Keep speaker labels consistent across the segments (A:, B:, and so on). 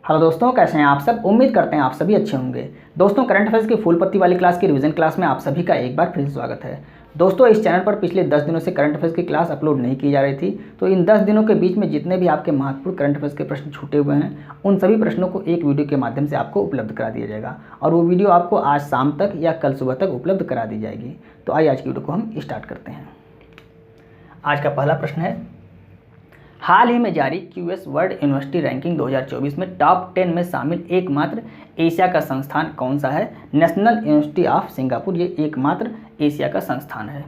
A: Hello दोस्तों, कैसे हैं आप सब। उम्मीद करते हैं आप सभी अच्छे होंगे। दोस्तों, करंट अफेयर्स की फुल पत्ती वाली क्लास की रिवीजन क्लास में आप सभी का एक बार फिर से स्वागत है। दोस्तों, इस चैनल पर पिछले 10 दिनों से करंट अफेयर्स की क्लास अपलोड नहीं की जा रही थी, तो इन 10 दिनों के बीच में जितने भी आपके महत्वपूर्ण करंट अफेयर्स के प्रश्न छूटे हुए हैं, उन सभी प्रश्नों को एक वीडियो के माध्यम से आपको उपलब्ध करा दिया जाएगा और वो वीडियो आपको आज शाम तक या कल सुबह तक उपलब्ध करा दी जाएगी। तो आइए आज की वीडियो को हम स्टार्ट करते हैं। आज का पहला प्रश्न है, हाल ही में जारी क्यूएस वर्ल्ड यूनिवर्सिटी रैंकिंग 2024 में टॉप 10 में शामिल एकमात्र एशिया का संस्थान कौन सा है। नेशनल यूनिवर्सिटी ऑफ सिंगापुर ये एकमात्र एशिया का संस्थान है।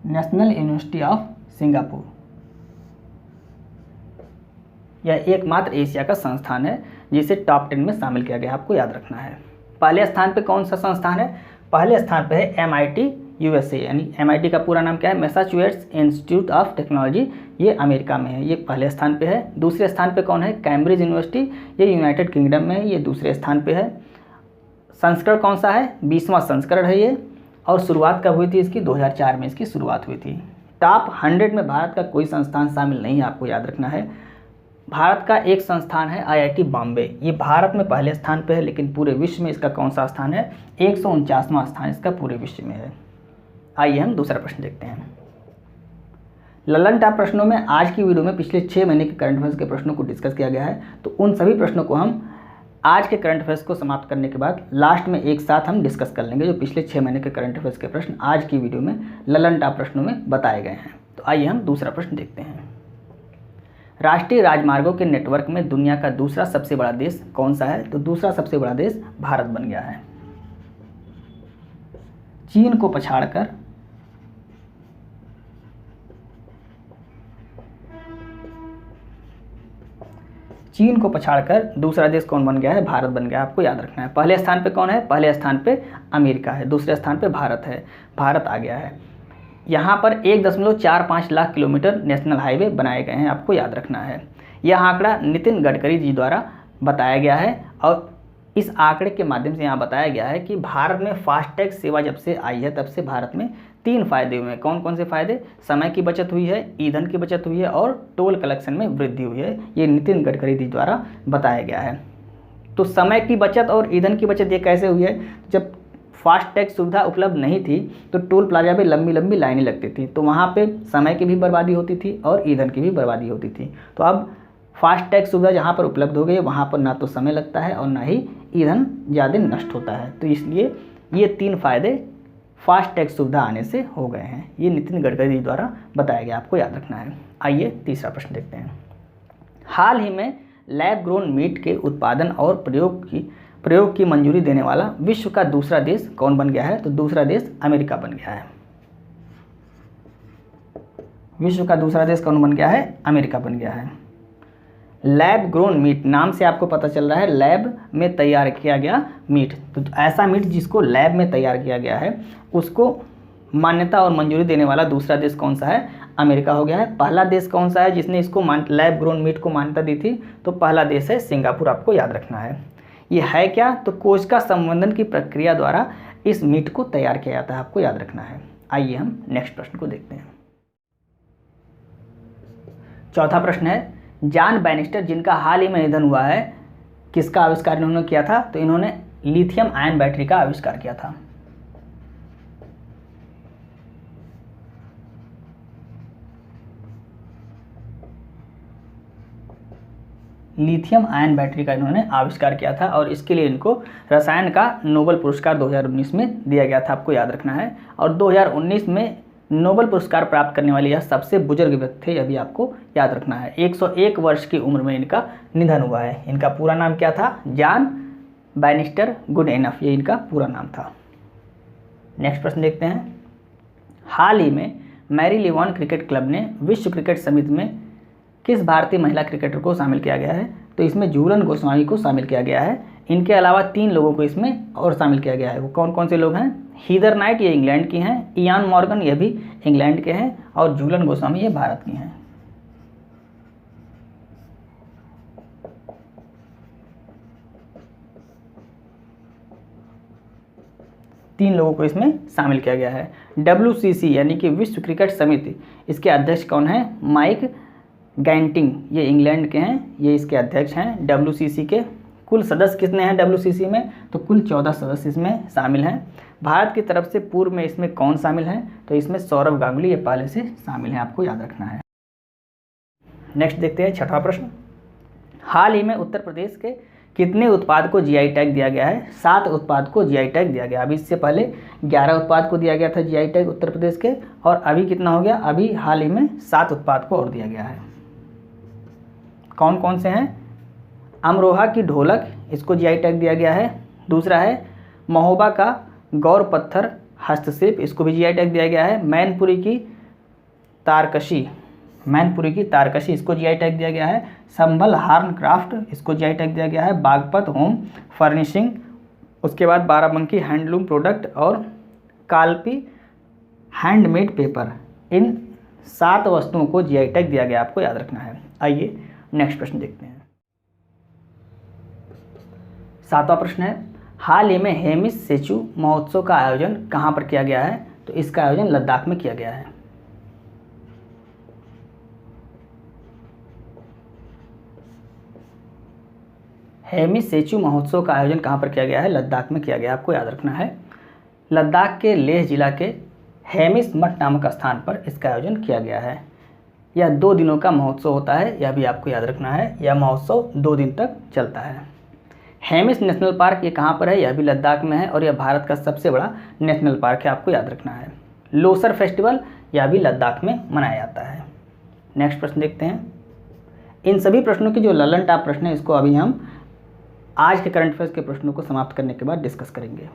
A: नेशनल यूनिवर्सिटी ऑफ सिंगापुर यह एकमात्र एशिया का संस्थान है जिसे टॉप 10 में शामिल किया गया है, आपको याद रखना है। पहले स्थान पे कौन सा संस्थान है? पहले स्थान पे है MIT USA, यानी MIT का पूरा नाम क्या है? मैसाचुसेट्स इंस्टीट्यूट ऑफ टेक्नोलॉजी, ये अमेरिका में है, ये पहले स्थान पे है। दूसरे स्थान पे कौन है? कैम्ब्रिज यूनिवर्सिटी, ये यूनाइटेड किंगडम में है, ये दूसरे स्थान पे है। संस्करण कौन सा है? 20वां संस्करण है ये, और शुरुआत कब हुई थी इसकी? 2004 में इसकी शुरुआत हुई थी। टॉप 100 में भारत का कोई संस्थान शामिल नहीं है, आपको याद रखना है। भारत का एक संस्थान है IIT बॉम्बे, ये भारत में पहले स्थान पे है, लेकिन पूरे विश्व में इसका कौन सा स्थान है? 149वां स्थान इसका पूरे विश्व में है। आइए हम दूसरा प्रश्न देखते हैं। ललन टॉप प्रश्नों में आज की वीडियो में पिछले 6 महीने के करंट अफेयर्स के प्रश्नों को डिस्कस किया गया है, तो उन सभी प्रश्नों को हम आज के करंट अफेयर्स को समाप्त करने के बाद लास्ट में एक साथ हम डिस्कस कर लेंगे, जो पिछले 6 महीने के करंट अफेयर्स के प्रश्न आज की वीडियो में ललन टॉप प्रश्नों में बताए गए हैं। तो आइए हम दूसरा प्रश्न देखते हैं। राष्ट्रीय राजमार्गों के नेटवर्क में दुनिया का दूसरा सबसे बड़ा देश कौन सा है? तो दूसरा सबसे बड़ा देश भारत बन गया है। चीन को पछाड़कर दूसरा देश कौन बन गया है? भारत बन गया है, आपको याद रखना है। पहले स्थान पे कौन है? पहले स्थान पे अमेरिका है, दूसरे स्थान पे भारत है, भारत आ गया है। यहाँ पर 1.45 लाख किलोमीटर नेशनल हाईवे बनाए गए हैं, आपको याद रखना है। यह आंकड़ा नितिन गडकरी जी द्वारा बताया गया है, और इस आंकड़े के माध्यम से यहाँ बताया गया है कि भारत में फास्टैग सेवा जब से आई है तब से भारत में 3 फायदे हुए हैं। कौन कौन से फायदे? समय की बचत हुई है, ईंधन की बचत हुई है और टोल कलेक्शन में वृद्धि हुई है। ये नितिन गडकरी जी द्वारा बताया गया है। तो समय की बचत और ईंधन की बचत ये कैसे हुई है? जब फास्टैग सुविधा उपलब्ध नहीं थी तो टोल प्लाजा पे लंबी लंबी लाइनें लगती थी, तो वहाँ पे समय की भी बर्बादी होती थी और ईंधन की भी बर्बादी होती थी। तो अब फास्टैग सुविधा जहाँ पर उपलब्ध हो गई है वहाँ पर ना तो समय लगता है और ना ही ईंधन ज़्यादा नष्ट होता है। तो इसलिए ये 3 फायदे फास्टैग सुविधा आने से हो गए हैं। ये नितिन गडकरी द्वारा बताया गया, आपको याद रखना है। आइए तीसरा प्रश्न देखते हैं। हाल ही में लैब ग्रोन मीट के उत्पादन और प्रयोग की मंजूरी देने वाला विश्व का दूसरा देश कौन बन गया है? तो दूसरा देश अमेरिका बन गया है। विश्व का दूसरा देश कौन बन गया है? अमेरिका बन गया है। लैब ग्रोन मीट नाम से आपको पता चल रहा है लैब में तैयार किया गया मीट, तो ऐसा मीट जिसको लैब में तैयार किया गया है उसको मान्यता और मंजूरी देने वाला दूसरा देश कौन सा है? अमेरिका हो गया है। पहला देश कौन सा है जिसने इसको लैब ग्रोन मीट को मान्यता दी थी? तो पहला देश है सिंगापुर, आपको याद रखना है। ये है क्या? तो कोशिका संवर्धन की प्रक्रिया द्वारा इस मीट को तैयार किया जाता है, आपको याद रखना है। आइए हम नेक्स्ट प्रश्न को देखते हैं। चौथा प्रश्न है, जॉन बैनिस्टर जिनका हाल ही में निधन हुआ है, किसका आविष्कार इन्होंने किया था? तो इन्होंने लिथियम आयन बैटरी का आविष्कार किया था। लिथियम आयन बैटरी का इन्होंने आविष्कार किया था और इसके लिए इनको रसायन का नोबेल पुरस्कार 2019 में दिया गया था, आपको याद रखना है। और 2019 में नोबेल पुरस्कार प्राप्त करने वाले यह सबसे बुजुर्ग व्यक्ति थे, यह भी आपको याद रखना है। 101 वर्ष की उम्र में इनका निधन हुआ है। इनका पूरा नाम क्या था? जॉन बैनिस्टर गुडएनफ, ये इनका पूरा नाम था। नेक्स्ट प्रश्न देखते हैं। हाल ही में मैरीलिबॉन क्रिकेट क्लब ने विश्व क्रिकेट समिति में किस भारतीय महिला क्रिकेटर को शामिल किया गया है? तो इसमें झूलन गोस्वामी को शामिल किया गया है। इनके अलावा 3 लोगों को इसमें और शामिल किया गया है। वो कौन कौन से लोग हैं? हीदर नाइट, ये इंग्लैंड की हैं। इयान मॉर्गन, ये भी इंग्लैंड के हैं। और झूलन गोस्वामी, ये भारत की हैं। 3 लोगों को इसमें शामिल किया गया है। WCC यानी कि विश्व क्रिकेट समिति, इसके अध्यक्ष कौन है? माइक गैंटिंग, ये इंग्लैंड के हैं, ये इसके अध्यक्ष हैं WCC के। कुल सदस्य कितने हैं WCC में? तो कुल 14 सदस्य इसमें शामिल हैं। भारत की तरफ से पूर्व में इसमें कौन शामिल है? तो इसमें सौरव गांगुली ये पहले से शामिल हैं, आपको याद रखना है। नेक्स्ट देखते हैं 6वां प्रश्न। हाल ही में उत्तर प्रदेश के कितने उत्पाद को GI टैग दिया गया है? 7 उत्पाद को GI टैग दिया गया। अभी इससे पहले 11 उत्पाद को दिया गया था GI टैग उत्तर प्रदेश के, और अभी कितना हो गया? अभी हाल ही में 7 उत्पाद को और दिया गया है। कौन कौन से हैं? अमरोहा की ढोलक, इसको GI टैग दिया गया है। दूसरा है महोबा का गौर पत्थर हस्तशिल्प, इसको भी GI टैग दिया गया है। मैनपुरी की तारकशी, इसको GI टैग दिया गया है। संभल हार्न क्राफ्ट, इसको GI टैग दिया गया है। बागपत होम फर्निशिंग, उसके बाद बाराबंकी हैंडलूम प्रोडक्ट और कालपी हैंडमेड पेपर, इन 7 वस्तुओं को GI टैग दिया गया, आपको याद रखना है। आइए नेक्स्ट प्रश्न देखते हैं। 7वां प्रश्न है, हाल ही में हेमिस सेचू महोत्सव का आयोजन कहाँ पर किया गया है? तो इसका आयोजन लद्दाख में किया गया है। हेमिस सेचू महोत्सव का आयोजन कहाँ पर किया गया है? लद्दाख में किया गया, आपको याद रखना है। लद्दाख के लेह जिला के हेमिस मठ नामक स्थान पर इसका आयोजन किया गया है। यह 2 दिनों का महोत्सव होता है, यह भी आपको याद रखना है। यह महोत्सव 2 दिन तक चलता है। हेमिस नेशनल पार्क ये कहाँ पर है? यह भी लद्दाख में है और यह भारत का सबसे बड़ा नेशनल पार्क है, आपको याद रखना है। लोसर फेस्टिवल यह भी लद्दाख में मनाया जाता है। नेक्स्ट प्रश्न देखते हैं। इन सभी प्रश्नों की जो ललन टॉप प्रश्न है, इसको अभी हम आज के करंट अफेयर्स के प्रश्नों को समाप्त करने के बाद डिस्कस करेंगे।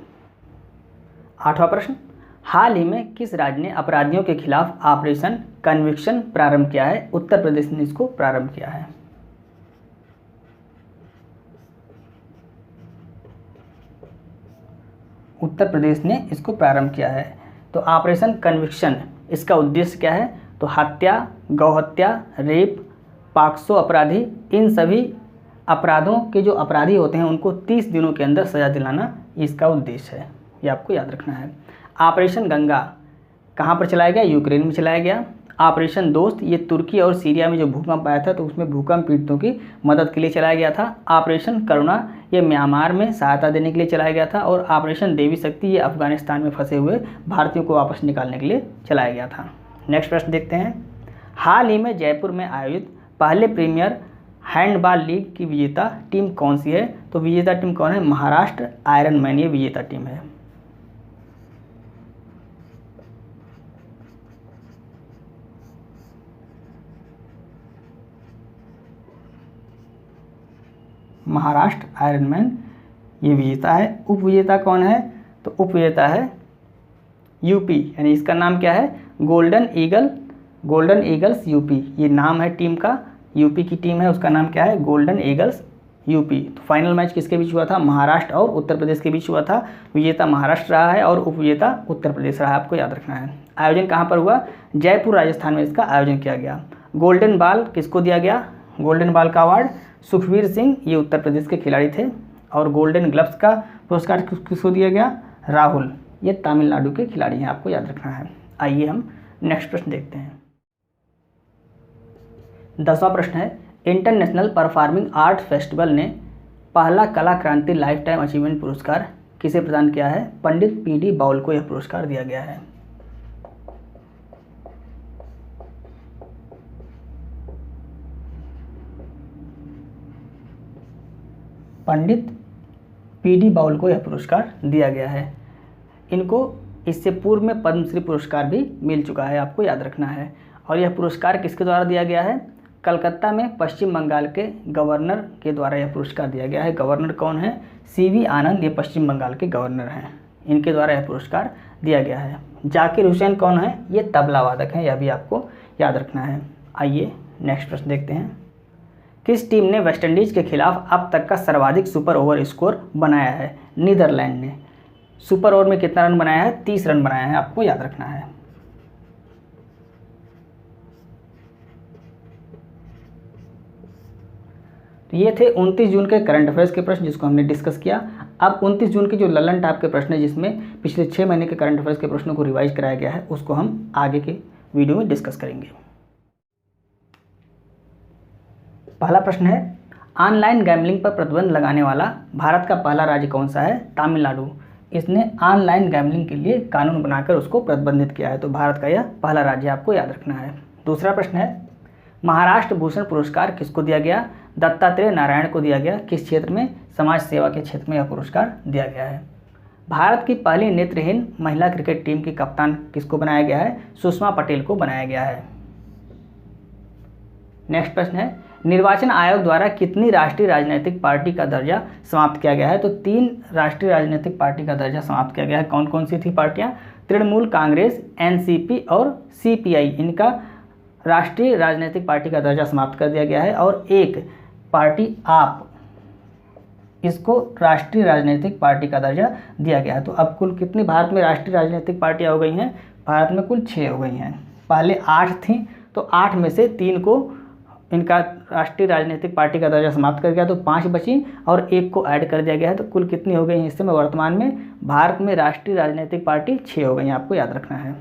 A: 8वां प्रश्न, हाल ही में किस राज्य ने अपराधियों के खिलाफ ऑपरेशन कन्विक्शन प्रारंभ किया है? उत्तर प्रदेश ने इसको प्रारंभ किया है। उत्तर प्रदेश ने इसको प्रारंभ किया है। तो ऑपरेशन कन्विक्शन, इसका उद्देश्य क्या है? तो हत्या, गौहत्या, रेप, पॉक्सो अपराधी, इन सभी अपराधों के जो अपराधी होते हैं उनको 30 दिनों के अंदर सजा दिलाना, इसका उद्देश्य है, ये आपको याद रखना है। ऑपरेशन गंगा कहाँ पर चलाया गया? यूक्रेन में चलाया गया। ऑपरेशन दोस्त, ये तुर्की और सीरिया में जो भूकंप आया था तो उसमें भूकंप पीड़ितों की मदद के लिए चलाया गया था। ऑपरेशन करुणा, ये म्यांमार में सहायता देने के लिए चलाया गया था। और ऑपरेशन देवी शक्ति, ये अफगानिस्तान में फंसे हुए भारतीयों को वापस निकालने के लिए चलाया गया था। नेक्स्ट प्रश्न देखते हैं। हाल ही में जयपुर में आयोजित पहले प्रीमियर हैंडबॉल लीग की विजेता टीम कौन सी है? तो विजेता टीम कौन है? महाराष्ट्र आयरन मैन, ये विजेता टीम है। महाराष्ट्र आयरन मैन ये विजेता है। उप विजेता कौन है? तो उप विजेता है यूपी, यानी इसका नाम क्या है? गोल्डन ईगल्स यूपी, ये नाम है टीम का। यूपी की टीम है, उसका नाम क्या है? Golden eagles UP. तो फाइनल मैच किसके बीच हुआ था? महाराष्ट्र और उत्तर प्रदेश के बीच हुआ था। विजेता महाराष्ट्र रहा है और उप विजेता उत्तर प्रदेश रहा है, आपको याद रखना है। आयोजन कहाँ पर हुआ? जयपुर राजस्थान में इसका आयोजन किया गया। गोल्डन बॉल किसको दिया गया? गोल्डन बॉल का अवार्ड सुखवीर सिंह, ये उत्तर प्रदेश के खिलाड़ी थे। और गोल्डन ग्लव्स का पुरस्कार किसको दिया गया? राहुल, ये तमिलनाडु के खिलाड़ी हैं, आपको याद रखना है। आइए हम नेक्स्ट प्रश्न देखते हैं। 10वां प्रश्न है, इंटरनेशनल परफॉर्मिंग आर्ट फेस्टिवल ने पहला कला क्रांति लाइफ टाइम अचीवमेंट पुरस्कार किसे प्रदान किया है? पंडित PD बाउल को यह पुरस्कार दिया गया है। पंडित PD बाउल को यह पुरस्कार दिया गया है। इनको इससे पूर्व में पद्मश्री पुरस्कार भी मिल चुका है, आपको याद रखना है। और यह पुरस्कार किसके द्वारा दिया गया है? कलकत्ता में पश्चिम बंगाल के गवर्नर के द्वारा यह पुरस्कार दिया गया है। गवर्नर कौन है? CV आनंद, ये पश्चिम बंगाल के गवर्नर हैं, इनके द्वारा यह पुरस्कार दिया गया है। जाकिर हुसैन कौन है? ये तबला वादक हैं, यह भी आपको याद रखना है। आइए नेक्स्ट प्रश्न देखते हैं। किस टीम ने वेस्टइंडीज के खिलाफ अब तक का सर्वाधिक सुपर ओवर स्कोर बनाया है? नीदरलैंड ने। सुपर ओवर में कितना रन बनाया है? 30 रन बनाया है, आपको याद रखना है। तो ये थे 29 जून के करंट अफेयर्स के प्रश्न जिसको हमने डिस्कस किया। अब 29 जून के जो ललन टाइप के प्रश्न है, जिसमें पिछले 6 महीने के करंट अफेयर्स के प्रश्नों को रिवाइज कराया गया है, उसको हम आगे के वीडियो में डिस्कस करेंगे। पहला प्रश्न है, ऑनलाइन गैम्बलिंग पर प्रतिबंध लगाने वाला भारत का पहला राज्य कौन सा है? तमिलनाडु। इसने ऑनलाइन गैम्बलिंग के लिए कानून बनाकर उसको प्रतिबंधित किया है, तो भारत का यह पहला राज्य आपको याद रखना है। दूसरा प्रश्न है, महाराष्ट्र भूषण पुरस्कार किसको दिया गया? दत्तात्रेय नारायण को दिया गया। किस क्षेत्र में? समाज सेवा के क्षेत्र में यह पुरस्कार दिया गया है। भारत की पहली नेत्रहीन महिला क्रिकेट टीम की कप्तान किसको बनाया गया है? सुषमा पटेल को बनाया गया है। नेक्स्ट प्रश्न है, निर्वाचन आयोग द्वारा कितनी राष्ट्रीय राजनीतिक पार्टी का दर्जा समाप्त किया गया है? तो 3 राष्ट्रीय राजनीतिक पार्टी का दर्जा समाप्त किया गया है। कौन कौन सी थी पार्टियां? तृणमूल कांग्रेस, एनसीपी और सीपीआई, इनका राष्ट्रीय राजनीतिक पार्टी का दर्जा समाप्त कर दिया गया है। और एक पार्टी आप, इसको राष्ट्रीय राजनीतिक पार्टी का दर्जा दिया गया है। तो अब कुल कितनी भारत में राष्ट्रीय राजनीतिक पार्टियां हो गई हैं? भारत में कुल 6 हो गई हैं। पहले 8 थी, तो 8 में से 3 को इनका राष्ट्रीय राजनीतिक पार्टी का दर्जा समाप्त कर गया, तो 5 बची और 1 को ऐड कर दिया गया है। तो कुल कितनी हो गई हैं? इससे में वर्तमान में भारत में राष्ट्रीय राजनीतिक पार्टी 6 हो गई हैं, आपको याद रखना है।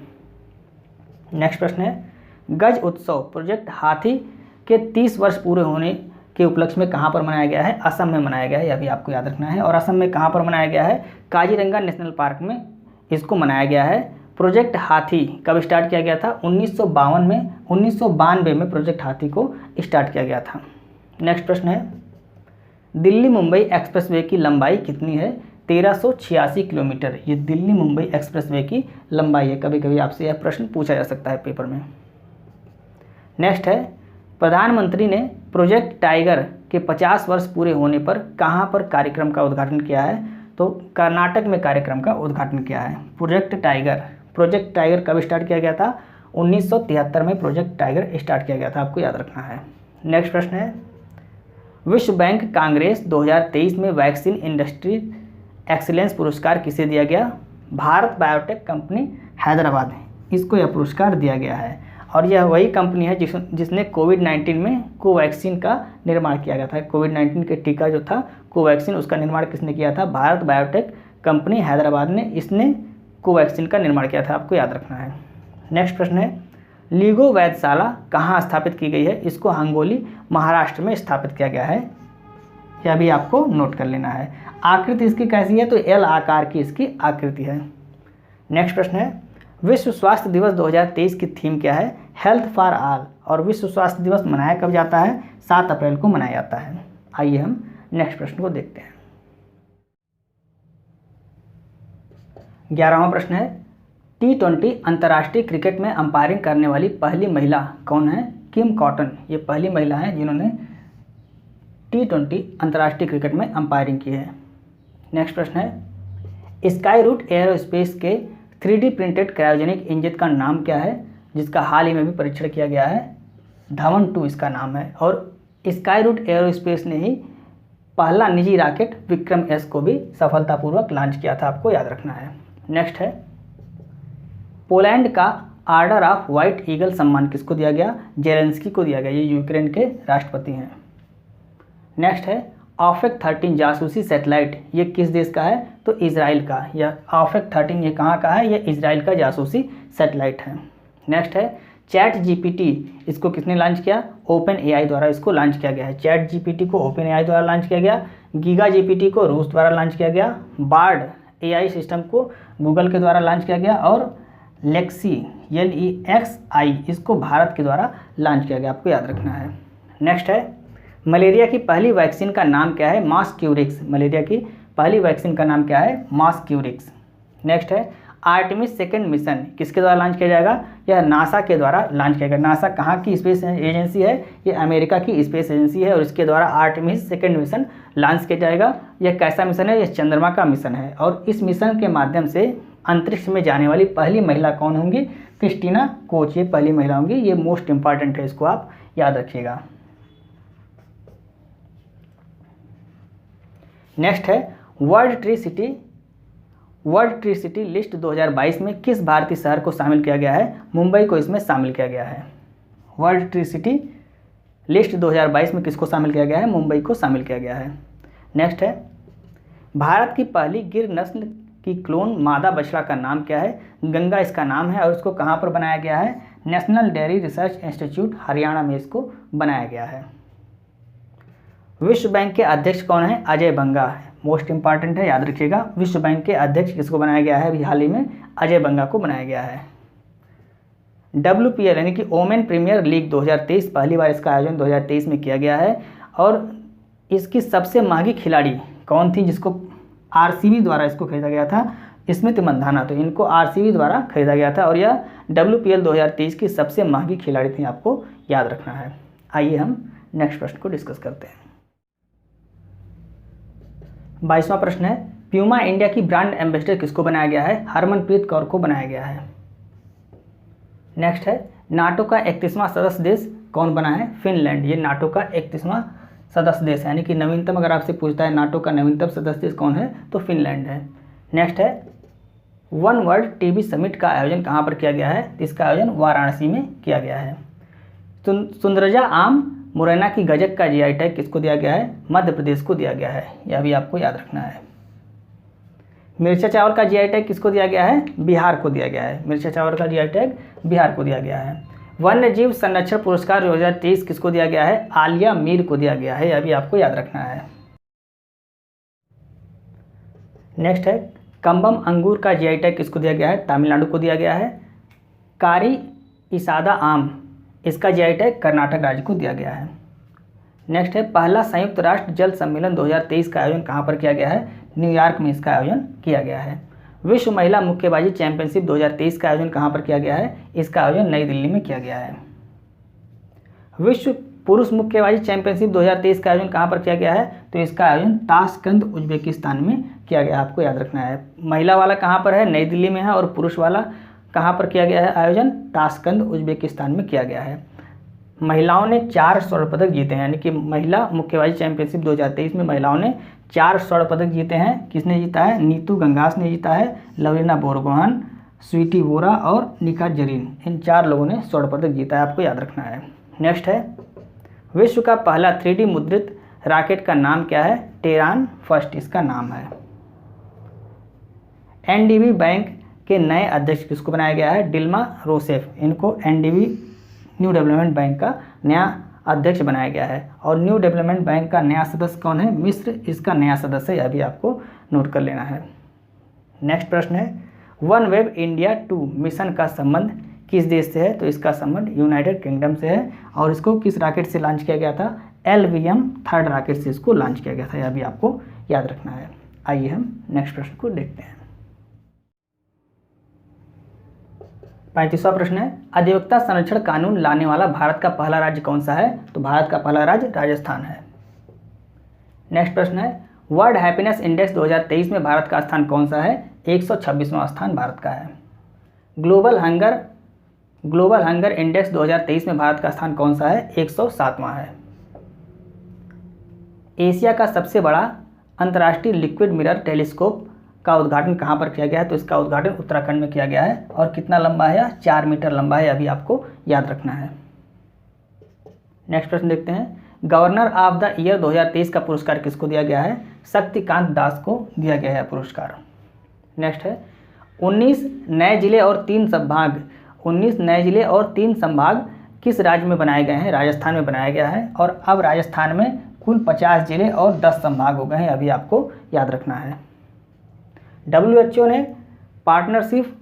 A: नेक्स्ट प्रश्न है, गज उत्सव प्रोजेक्ट हाथी के 30 वर्ष पूरे होने के उपलक्ष्य में कहाँ पर मनाया गया है? असम में मनाया गया है, यह भी आपको याद रखना है। और असम में कहाँ पर मनाया गया है? काजीरंगा नेशनल पार्क में इसको मनाया गया है। प्रोजेक्ट हाथी कब स्टार्ट किया गया था? 1992 में प्रोजेक्ट हाथी को स्टार्ट किया गया था। नेक्स्ट प्रश्न है, दिल्ली मुंबई एक्सप्रेसवे की लंबाई कितनी है? 1386 किलोमीटर। ये दिल्ली मुंबई एक्सप्रेसवे की लंबाई है। कभी कभी आपसे यह प्रश्न पूछा जा सकता है पेपर में। नेक्स्ट है, प्रधानमंत्री ने प्रोजेक्ट टाइगर के 50 वर्ष पूरे होने पर कहाँ पर कार्यक्रम का उद्घाटन किया है? तो कर्नाटक में कार्यक्रम का उद्घाटन किया है। प्रोजेक्ट टाइगर कब स्टार्ट किया गया था? 1973 में प्रोजेक्ट टाइगर स्टार्ट किया गया था, आपको याद रखना है। नेक्स्ट प्रश्न है, विश्व बैंक कांग्रेस 2023 में वैक्सीन इंडस्ट्री एक्सीलेंस पुरस्कार किसे दिया गया? भारत बायोटेक कंपनी हैदराबाद, इसको यह पुरस्कार दिया गया है। और यह वही कंपनी है जिसने कोविड-19 में कोवैक्सीन का निर्माण किया गया था। कोविड-19 के टीका जो था कोवैक्सीन, उसका निर्माण किसने किया था? भारत बायोटेक कंपनी हैदराबाद ने इसने कोवैक्सीन का निर्माण किया था, आपको याद रखना है। नेक्स्ट प्रश्न है, लीगो वैधशाला कहाँ स्थापित की गई है? इसको हंगोली महाराष्ट्र में स्थापित किया गया है, यह भी आपको नोट कर लेना है। आकृति इसकी कैसी है? तो एल आकार की इसकी आकृति है। नेक्स्ट प्रश्न है, विश्व स्वास्थ्य दिवस 2023 की थीम क्या है? Health for all. और विश्व स्वास्थ्य दिवस मनाया कब जाता है? 7 अप्रैल को मनाया जाता है। आइए हम नेक्स्ट प्रश्न को देखते हैं। 11वां प्रश्न है, T20 अंतर्राष्ट्रीय क्रिकेट में अंपायरिंग करने वाली पहली महिला कौन है? किम कॉटन, ये पहली महिला है जिन्होंने T20 अंतर्राष्ट्रीय क्रिकेट में अंपायरिंग की है। नेक्स्ट प्रश्न है, स्काई रूट एयरोस्पेस के 3D प्रिंटेड क्रायोजेनिक इंजन का नाम क्या है, जिसका हाल ही में भी परीक्षण किया गया है? धवन 2 इसका नाम है। और स्काई रूट एयरोस्पेस ने ही पहला निजी रॉकेट विक्रम एस को भी सफलतापूर्वक लॉन्च किया था, आपको याद रखना है। नेक्स्ट है, पोलैंड का ऑर्डर ऑफ व्हाइट ईगल सम्मान किसको दिया गया? जेलेंस्की को दिया गया, ये यूक्रेन के राष्ट्रपति हैं। नेक्स्ट है, ऑफेक 13 जासूसी सैटेलाइट ये किस देश का है? तो इजराइल का। यह ऑफेक 13 ये कहाँ का है? ये इजराइल का जासूसी सैटेलाइट है। नेक्स्ट है, चैट जीपीटी, इसको किसने लॉन्च किया? ओपन एआई द्वारा इसको लॉन्च किया गया है। चैट जीपीटी को ओपन एआई द्वारा लॉन्च किया गया। गीगा जीपीटी को रूस द्वारा लॉन्च किया गया। बार्ड एआई सिस्टम को गूगल के द्वारा लॉन्च किया गया। और लेक्सी LEXI इसको भारत के द्वारा लॉन्च किया गया, आपको याद रखना है। नेक्स्ट है, मलेरिया की पहली वैक्सीन का नाम क्या है? मॉस्क्यूरिक्स। मलेरिया की पहली वैक्सीन का नाम क्या है? मॉस्क्यूरिक्स। नेक्स्ट है, आर्टेमिस 2 मिशन किसके द्वारा लॉन्च किया जाएगा? यह नासा के द्वारा लॉन्च किया गया। नासा कहाँ की स्पेस एजेंसी है? ये अमेरिका की स्पेस एजेंसी है और इसके द्वारा आर्टेमिस 2 मिशन लॉन्च किया जाएगा। यह कैसा मिशन है? यह चंद्रमा का मिशन है। और इस मिशन के माध्यम से अंतरिक्ष में जाने वाली पहली महिला कौन होंगी? क्रिस्टीना कोच, ये पहली महिला होंगी। ये मोस्ट इंपॉर्टेंट है, इसको आप याद रखिएगा। नेक्स्ट है, वर्ल्ड ट्री सिटी लिस्ट 2022 में किस भारतीय शहर को शामिल किया गया है? मुंबई को इसमें शामिल किया गया है। वर्ल्ड ट्री सिटी लिस्ट 2022 में किसको शामिल किया गया है? मुंबई को शामिल किया गया है। नेक्स्ट है, भारत की पहली गिर नस्ल की क्लोन मादा बछड़ा का नाम क्या है? गंगा इसका नाम है और इसको कहाँ पर बनाया गया है? National dairy research institute Haryana में इसको बनाया गया है। विश्व बैंक के अध्यक्ष कौन है? अजय बंगा है। मोस्ट इंपॉर्टेंट है, याद रखिएगा। विश्व बैंक के अध्यक्ष किसको बनाया गया है? अभी हाल ही में अजय बंगा को बनाया गया है। WPL यानी कि वोमेन प्रीमियर लीग 2023 पहली बार इसका आयोजन 2023 में किया गया है और इसकी सबसे महंगी खिलाड़ी कौन थी जिसको RCB द्वारा इसको खरीदा गया था? स्मृति मंधाना। तो इनको RCB द्वारा खरीदा गया था और यह WPL 2023 की सबसे महंगी खिलाड़ी थी, आपको याद रखना है। आइए हम नेक्स्ट प्रश्न को डिस्कस करते हैं। 22वां प्रश्न है, प्यूमा इंडिया की ब्रांड एम्बेसडर किसको बनाया गया है? हरमनप्रीत कौर को बनाया गया है। नेक्स्ट है, नाटो का 31वां सदस्य देश कौन बना है? फिनलैंड। ये नाटो का 31वां सदस्य देश है, यानी कि नवीनतम अगर आपसे पूछता है नाटो का नवीनतम सदस्य देश कौन है तो फिनलैंड है। नेक्स्ट है, वन वर्ल्ड टीबी समिट का आयोजन कहाँ पर किया गया है? इसका आयोजन वाराणसी में किया गया है। सुंदरजा आम मुरैना की गजक का GI टैग किसको दिया गया है? मध्य प्रदेश को दिया गया है, यह भी आपको याद रखना है। मिर्चा चावल का GI टैग किसको दिया गया है? बिहार को दिया गया है। मिर्चा चावल का GI टैग बिहार को दिया गया है। वन्य जीव संरक्षण पुरस्कार 2023 किसको दिया गया है? आलिया मीर को दिया गया है, यह भी आपको याद रखना है। नेक्स्ट है, कंबम अंगूर का GI टैग किसको दिया गया है? तमिलनाडु को दिया गया है। कारी इसादा आम, इसका GI टैग कर्नाटक राज्य को दिया गया है। नेक्स्ट है, पहला संयुक्त राष्ट्र जल सम्मेलन 2023 का आयोजन कहाँ पर किया गया है? न्यूयॉर्क में इसका आयोजन किया गया है। विश्व महिला मुक्केबाजी चैंपियनशिप 2023 का आयोजन कहाँ पर किया गया है? इसका आयोजन नई दिल्ली में किया गया है। विश्व पुरुष मुक्केबाजी चैंपियनशिप 2023 का आयोजन कहाँ पर किया गया है? तो इसका आयोजन ताशकंद उज्बेकिस्तान में किया गया, आपको याद रखना है। महिला वाला कहाँ पर है? नई दिल्ली में है। और पुरुष वाला कहाँ पर किया गया है आयोजन? ताशकंद उज्बेकिस्तान में किया गया है। महिलाओं ने 4 स्वर्ण पदक जीते हैं, यानी कि महिला मुक्केबाजी चैंपियनशिप 2023 में महिलाओं ने 4 स्वर्ण पदक जीते हैं। किसने जीता है? नीतू गंगास ने जीता है, लवलीना बोरगोहान, स्वीटी वोरा और निका जरीन, इन 4 लोगों ने स्वर्ण पदक जीता है, आपको याद रखना है। नेक्स्ट है, विश्व का पहला 3D मुद्रित रॉकेट का नाम क्या है? टेरान फर्स्ट इसका नाम है। NDB बैंक के नए अध्यक्ष किसको बनाया गया है? डिल्मा रोसेफ, इनको NDB न्यू डेवलपमेंट बैंक का नया अध्यक्ष बनाया गया है। और न्यू डेवलपमेंट बैंक का नया सदस्य कौन है? मिस्र इसका नया सदस्य, यह भी आपको नोट कर लेना है। नेक्स्ट प्रश्न है, वन वेब इंडिया 2 मिशन का संबंध किस देश से है? तो इसका संबंध यूनाइटेड किंगडम से है और इसको किस रॉकेट से लॉन्च किया गया था? LVM 3rd रॉकेट से इसको लॉन्च किया गया था, यह भी आपको याद रखना है। आइए हम नेक्स्ट प्रश्न को देखते हैं। 35वां प्रश्न है, अधिवक्ता संरक्षण कानून लाने वाला भारत का पहला राज्य कौन सा है? तो भारत का पहला राज्य राजस्थान है। नेक्स्ट प्रश्न है, वर्ल्ड हैप्पीनेस इंडेक्स 2023 में भारत का स्थान कौन सा है? 126वां स्थान भारत का है। ग्लोबल हंगर इंडेक्स 2023 में भारत का स्थान कौन सा है? 107वां है। एशिया का सबसे बड़ा अंतर्राष्ट्रीय लिक्विड मिरर टेलीस्कोप का उद्घाटन कहाँ पर किया गया है? तो इसका उद्घाटन उत्तराखंड में किया गया है और कितना लंबा है? 4 मीटर लंबा है, अभी आपको याद रखना है। नेक्स्ट प्रश्न देखते हैं, गवर्नर ऑफ द ईयर 2023 का पुरस्कार किसको दिया गया है? शक्तिकांत दास को दिया गया है पुरस्कार। नेक्स्ट है, 19 नए जिले और 3 संभाग किस राज्य में बनाए गए हैं? राजस्थान में बनाया गया है और अब राजस्थान में कुल 50 जिले और 10 संभाग हो गए हैं, अभी आपको याद रखना है। WHO ने partnership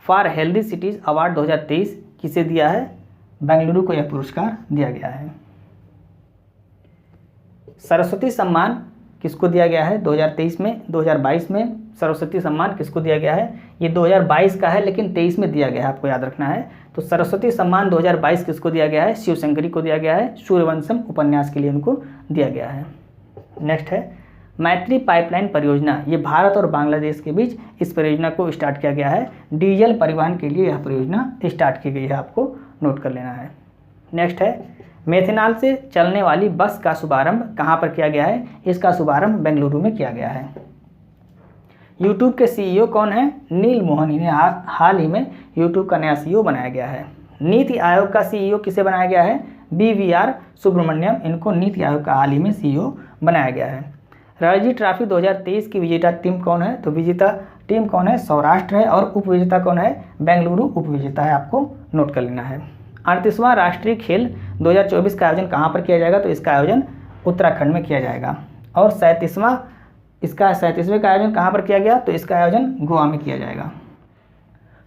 A: for healthy cities award 2023 किसे दिया है? बेंगलुरु को यह पुरस्कार दिया गया है। सरस्वती सम्मान किसको दिया गया है 2023 में? 2022 में सरस्वती सम्मान किसको दिया गया है? ये 2022 का है लेकिन 23 में दिया गया है, आपको याद रखना है। तो सरस्वती सम्मान 2022 किसको दिया गया है? शिवशंकरी को दिया गया है, सूर्यवंशम उपन्यास के लिए उनको दिया गया है। नेक्स्ट है, मैत्री पाइपलाइन परियोजना, ये भारत और बांग्लादेश के बीच इस परियोजना को स्टार्ट किया गया है। डीजल परिवहन के लिए यह परियोजना स्टार्ट की गई है, आपको नोट कर लेना है। नेक्स्ट है, मेथनॉल से चलने वाली बस का शुभारंभ कहाँ पर किया गया है? इसका शुभारंभ बेंगलुरु में किया गया है। यूट्यूब के CEO कौन है? नील मोहन, इन्हें हाल ही में यूट्यूब का नया CEO बनाया गया है। नीति आयोग का CEO किसे बनाया गया है? BVR सुब्रमण्यम, इनको नीति आयोग का हाल ही में CEO बनाया गया है। रणजी ट्रॉफी 2023 की विजेता टीम कौन है? तो विजेता टीम कौन है? सौराष्ट्र है। और उपविजेता कौन है? बेंगलुरु उपविजेता है, आपको नोट कर लेना है। 38वां राष्ट्रीय खेल 2024 का आयोजन कहाँ पर किया जाएगा? तो इसका आयोजन उत्तराखंड में किया जाएगा। और 37वें का आयोजन कहाँ पर किया गया? तो इसका आयोजन गोवा में किया जाएगा।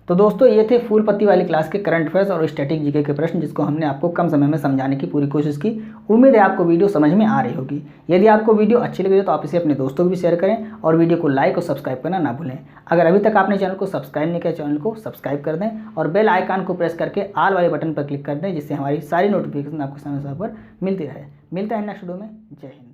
A: तो दोस्तों ये थे फूल पत्ती वाली क्लास के करंट अफेयर्स और स्टैटिक जीके के प्रश्न, जिसको हमने आपको कम समय में समझाने की पूरी कोशिश की। उम्मीद है आपको वीडियो समझ में आ रही होगी। यदि आपको वीडियो अच्छी लगी हो तो आप इसे अपने दोस्तों को भी शेयर करें और वीडियो को लाइक और सब्सक्राइब करना ना भूलें। अगर अभी तक आपने चैनल को सब्सक्राइब नहीं किया, चैनल को सब्सक्राइब कर दें और बेल आइकन को प्रेस करके ऑल वाले बटन पर क्लिक कर दें, जिससे हमारी सारी नोटिफिकेशन आपको समय समय पर मिलती रहे। मिलते हैं नेक्स्ट वीडियो में। जय हिंद।